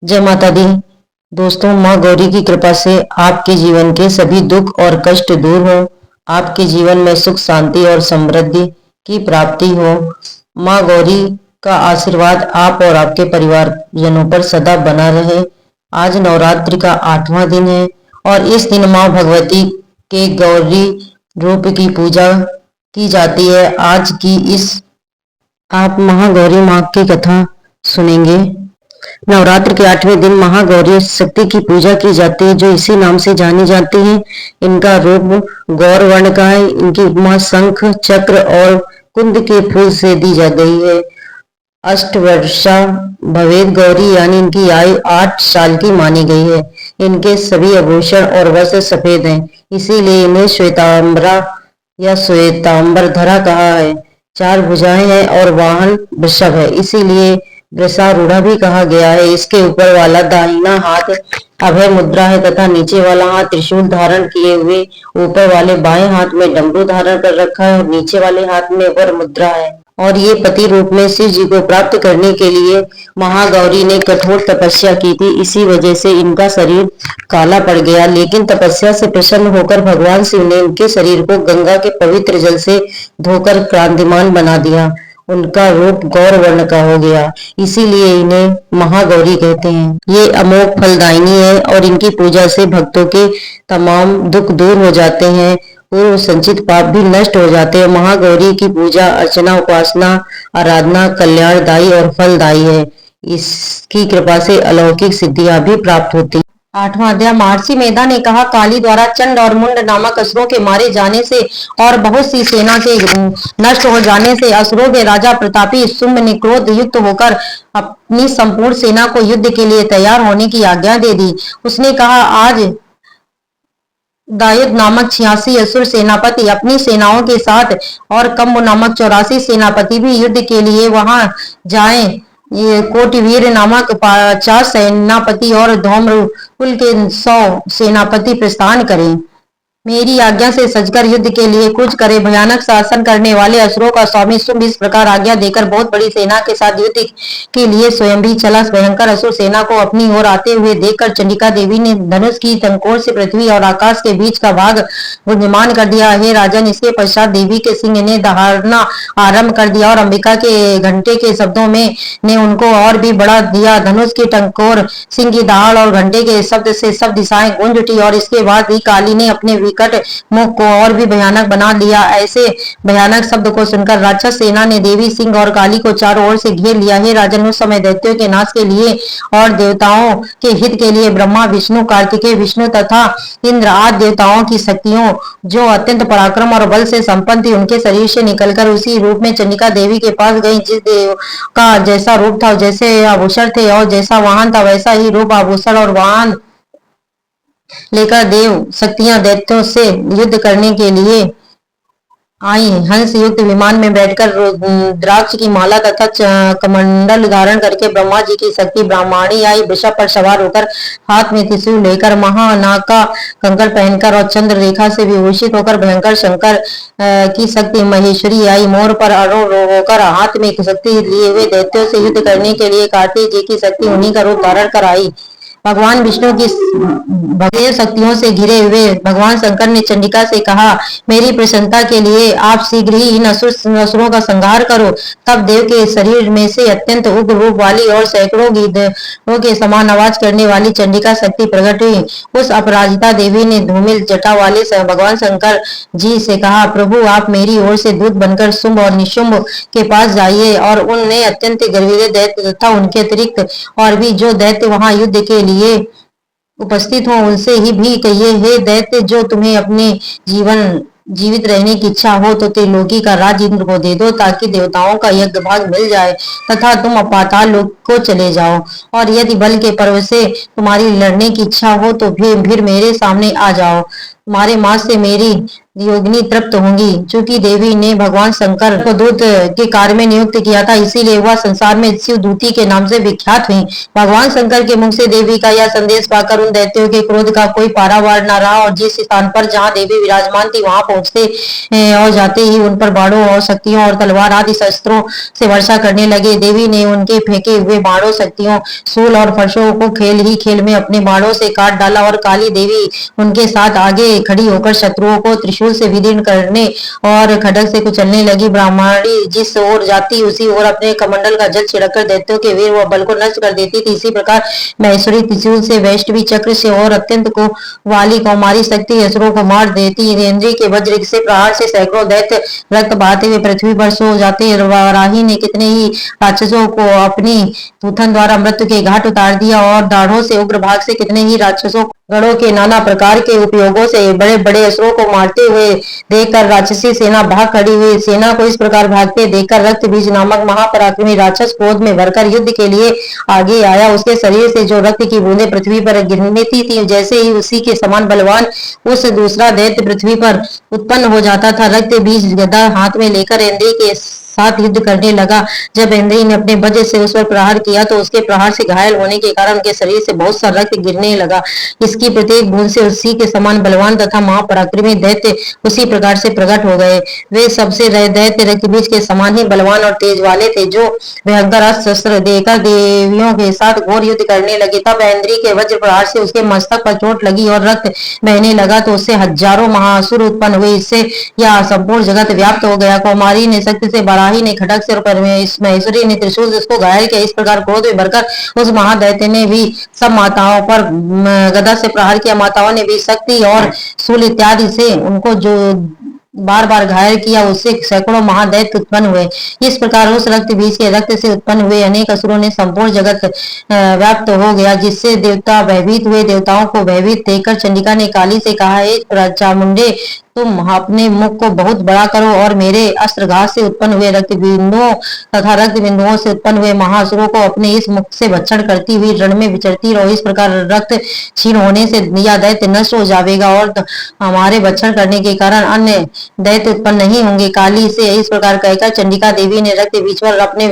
जय माता दी। दोस्तों, माँ गौरी की कृपा से आपके जीवन के सभी दुख और कष्ट दूर हो, आपके जीवन में सुख शांति और समृद्धि की प्राप्ति हो। माँ गौरी का आशीर्वाद आप और आपके परिवारजनों पर सदा बना रहे। आज नवरात्रि का 8वां दिन है और इस दिन माँ भगवती के गौरी रूप की पूजा की जाती है। आज की इस आप महागौरी माँ की कथा सुनेंगे। नवरात्र के 8वें दिन महागौरी शक्ति की पूजा की जाती है, जो इसी नाम से जानी जाती है। इनका रूप गौर वर्ण का है। इनकी उपमा शंख, चक्र और कुंद के फूल से दी जा गई है। अष्टवर्षा भवेद गौरी यानी इनकी आयु 8 साल की मानी गई है। इनके सभी आभूषण और वस्त्र सफेद हैं, इसीलिए इन्हें श्वेतांबरा या श्वेतांबरधरा कहा है। 4 भुजाएं हैं और वाहन वृषभ है, इसीलिए वृषारूढ़ा भी कहा गया है। इसके ऊपर वाला दाहिना हाथ अभय मुद्रा है तथा नीचे वाला हाथ त्रिशूल धारण किए हुए ऊपर वाले बाएं हाथ में डमरू धारण कर रखा है और नीचे वाले हाथ में वर मुद्रा है। और ये पति रूप में शिव जी को प्राप्त करने के लिए महागौरी ने कठोर तपस्या की थी। इसी वजह से इनका शरीर काला पड़ गया, लेकिन तपस्या से प्रसन्न होकर भगवान शिव ने इनके शरीर को गंगा के पवित्र जल से धोकर कांतिमान बना दिया। उनका रूप गौर वर्ण का हो गया, इसीलिए इन्हें महागौरी कहते हैं। ये अमोघ फलदायिनी है और इनकी पूजा से भक्तों के तमाम दुख दूर हो जाते हैं, पूर्व संचित पाप भी नष्ट हो जाते हैं। महागौरी की पूजा अर्चना, उपासना, आराधना कल्याणदायी और फलदायी है। इसकी कृपा से अलौकिक सिद्धियां भी प्राप्त होती हैं। 8वां अध्याय। महर्षि मेधा ने कहा, काली द्वारा चंड और मुंड नामक असुरों के मारे जाने से और बहुत सी सेना के नष्ट हो जाने से असुरों के राजा प्रतापी शुंभ ने क्रोध युक्त होकर अपनी संपूर्ण सेना को युद्ध के लिए तैयार होने की आज्ञा दे दी। उसने कहा, आज दायुद नामक 86 असुर सेनापति अपनी सेनाओं के साथ और कम्ब नामक 84 सेनापति भी युद्ध के लिए वहां जाएं। ये कोटिवीर नामक 50 सेनापति और धौम्रकुल के 100 सेनापति प्रस्थान करें। मेरी आज्ञा से सजकर युद्ध के लिए कूच करे। भयानक शासन करने वाले असुरों का स्वामी शुंभ इस प्रकार आज्ञा देकर बहुत बड़ी सेना के साथ युद्ध के लिए स्वयं भी चला। भयंकर असुर सेना को अपनी ओर आते हुए देखकर चंडिका देवी ने धनुष की टंकोर से पृथ्वी और आकाश के बीच का भाग गुंजमान कर दिया। हे राजन, इसके पश्चात देवी के सिंह ने दहाड़ना आरंभ कर दिया और अंबिका के घंटे के शब्दों में ने उनको और भी बढ़ा दिया। धनुष की टंकोर, सिंह की दहाड़ और घंटे के शब्द से सब दिशाएं गूंज उठी और इसके बाद ही काली ने अपने विकट मुख को और भी भयानक बना दिया। ऐसे भयानक शब्द को सुनकर राक्षस सेना ने देवी, सिंह और काली को चारों ओर से घेर लिया। हे राजन, उस समय दैत्यों के नाश के लिए और देवताओं के हित के लिए ब्रह्मा, विष्णु, कार्तिकेय, विष्णु तथा इंद्र आदि देवताओं की शक्तियों जो अत्यंत पराक्रम और बल से संपन्न थी, उनके शरीर से निकलकर उसी रूप में चंडिका देवी के पास गई। जिस देव का जैसा रूप था, जैसे आभूषण थे और जैसा वाहन था, वैसा ही रूप, आभूषण और वाहन लेकर देव शक्तियां दैत्यों से युद्ध करने के लिए आई। हंस युक्त विमान में बैठकर रुद्राक्ष की माला तथा कमंडल धारण करके ब्रह्मा जी की शक्ति ब्राह्मणी आई। वृषभ पर सवार होकर हाथ में त्रिशूल लेकर, महानाग का कंकड़ पहनकर और चंद्र रेखा से विभूषित होकर भयंकर शंकर की शक्ति महेश्वरी आई। मोर पर आरूढ़ होकर हाथ में शक्ति लिए हुए दैत्यों से युद्ध करने के लिए कार्तिक जी की शक्ति उन्हीं का रूप धारण कर आई। भगवान विष्णु की भव्य शक्तियों से घिरे हुए भगवान शंकर ने चंडिका से कहा, मेरी प्रसन्नता के लिए आप शीघ्र ही इन असुरों का संहार करो। तब देव के शरीर में से अत्यंत उग्र रूप वाली और सैकड़ों गीदड़ों के समान आवाज करने वाली चंडिका शक्ति प्रकट हुई। उस अपराजिता देवी ने धूमिल जटा वाले भगवान शंकर जी से कहा, प्रभु, आप मेरी ओर से दूत बनकर शुंभ और निशुंभ के पास जाइए और उनने अत्यंत गर्वीले दैत्य तथा उनके अतिरिक्त और भी जो दैत्य वहां युद्ध के लिए उपस्थित हो, उनसे ही भी कहिए, हे दैत्य, जो तुम्हें अपने जीवित रहने की इच्छा हो तो त्रिलोकी का राज इंद्र को दे दो, ताकि देवताओं का यज्ञ भाग मिल जाए तथा तुम पाताल लोक को चले जाओ। और यदि बल के पर्व से तुम्हारी लड़ने की इच्छा हो तो फिर मेरे सामने आ जाओ। तुम्हारे मास से मेरी योगिनी तृप्त होंगी। चूंकि देवी ने भगवान शंकर को दूत के कार्य में नियुक्त किया था, इसीलिए वह संसार में शिवदूती के नाम से विख्यात हुई। भगवान शंकर के मुख से देवी का यह संदेश पाकर उन दैत्यों के क्रोध का कोई पारावार न रहा और जिस स्थान पर जहाँ देवी विराजमान थी वहां पहुंचते और जाते ही उन पर बाणों और शक्तियों और तलवार आदि शस्त्रों से वर्षा करने लगे। देवी ने उनके फेंके हुए बाणों, शक्तियों, शूल और फरसों को खेल ही खेल में अपने बाणों से काट डाला और काली देवी उनके साथ आगे खड़ी होकर शत्रुओं को त्रिशूल से विदीर्ण करने और खड्ग से कुचलने लगी। ब्राह्मणी जिस ओर जाती उसी ओर अपने कमंडल का जल छिड़ककर दैत्यों के वीर व बल को नष्ट कर देती थी। इसी प्रकार महेश्वरी त्रिशूल से, वैष्णवी चक्र से और अत्यंत को वाली कौमारी शक्ति असुरों को मार देती। इंद्री के वज्र से प्रहार से सैकड़ों दैत्य रक्त बहाते हुए पृथ्वी पर सो जाते। वाराही ने कितने ही राक्षसों को अपनी थूथन द्वारा मृत्यु के घाट उतार दिया और दाढ़ों से उग्र भाग से कितने ही राक्षसों गणों के नाना प्रकार के उपयोगों से बड़े बड़े असुरों को मारते हुए देखकर राक्षसी सेना भाग खड़ी हुई। सेना को इस प्रकार भागते देखकर रक्त बीज नामक महापराक्रमी राक्षस क्रोध में भरकर युद्ध के लिए आगे आया। उसके शरीर से जो रक्त की बूंदें पृथ्वी पर गिरती थी, जैसे ही उसी के समान बलवान उस दूसरा दैत्य पृथ्वी पर उत्पन्न हो जाता था। रक्त बीज गदा हाथ में लेकर इंद्री के साथ युद्ध करने लगा। जब इंद्री ने अपने वज्र से उस पर प्रहार किया तो उसके प्रहार से घायल होने के कारण उनके शरीर से बहुत सा रक्त गिरने लगा। इसकी प्रत्येक बूंद से उसी के समान बलवान तथा महापराक्रमी दैत्य उसी प्रकार से प्रकट हो गए। वे सबसे दैत्य रक्तबीज के समान ही बलवान और तेज वाले थे, जो भयंकर अस्त्र शस्त्र देकर देवियों के साथ घोर युद्ध करने लगे। तब इंद्री के वज्र प्रहार से उसके मस्तक पर चोट लगी और रक्त बहने लगा तो उससे हजारों महासुर उत्पन्न हुए। इससे यह संपूर्ण जगत व्याप्त हो गया। कौमारी ने शक्ति से, बराही ने खड्ग से और महेश्वरी ने त्रिशूल से उसको घायल किया। इस प्रकार क्रोध में भरकर उस महादैत्य ने भी सब माताओं पर गदा से प्रहार किया। माताओं ने भी शक्ति और शूल इत्यादि से उनको जो बार बार घायल किया, उससे सैकड़ों महादैत्य उत्पन्न हुए। इस प्रकार उस रक्त बीज के रक्त से उत्पन्न हुए अनेक असुरों ने संपूर्ण जगत व्याप्त हो गया, जिससे देवता भयभीत हुए। देवताओं को भयभीत देखकर चंडिका ने काली से कहा, हे चामुंडे, तुम अपने मुख को बहुत बड़ा करो और मेरे अस्त्रघात से उत्पन्न हुए रक्त बिंदुओं तथा रक्त बिंदुओं से उत्पन्न हुए महासुरों को अपने इस मुख से भक्षण करती हुई रण में विचरती रहो। इस प्रकार रक्त क्षीण होने से यह दैत्य नष्ट हो जाएगा और हमारे भक्षण करने के कारण अन्य दैत्य उत्पन्न नहीं होंगे। काली से इस प्रकार कहकर चंडिका देवी ने रक्त बीज पर अपने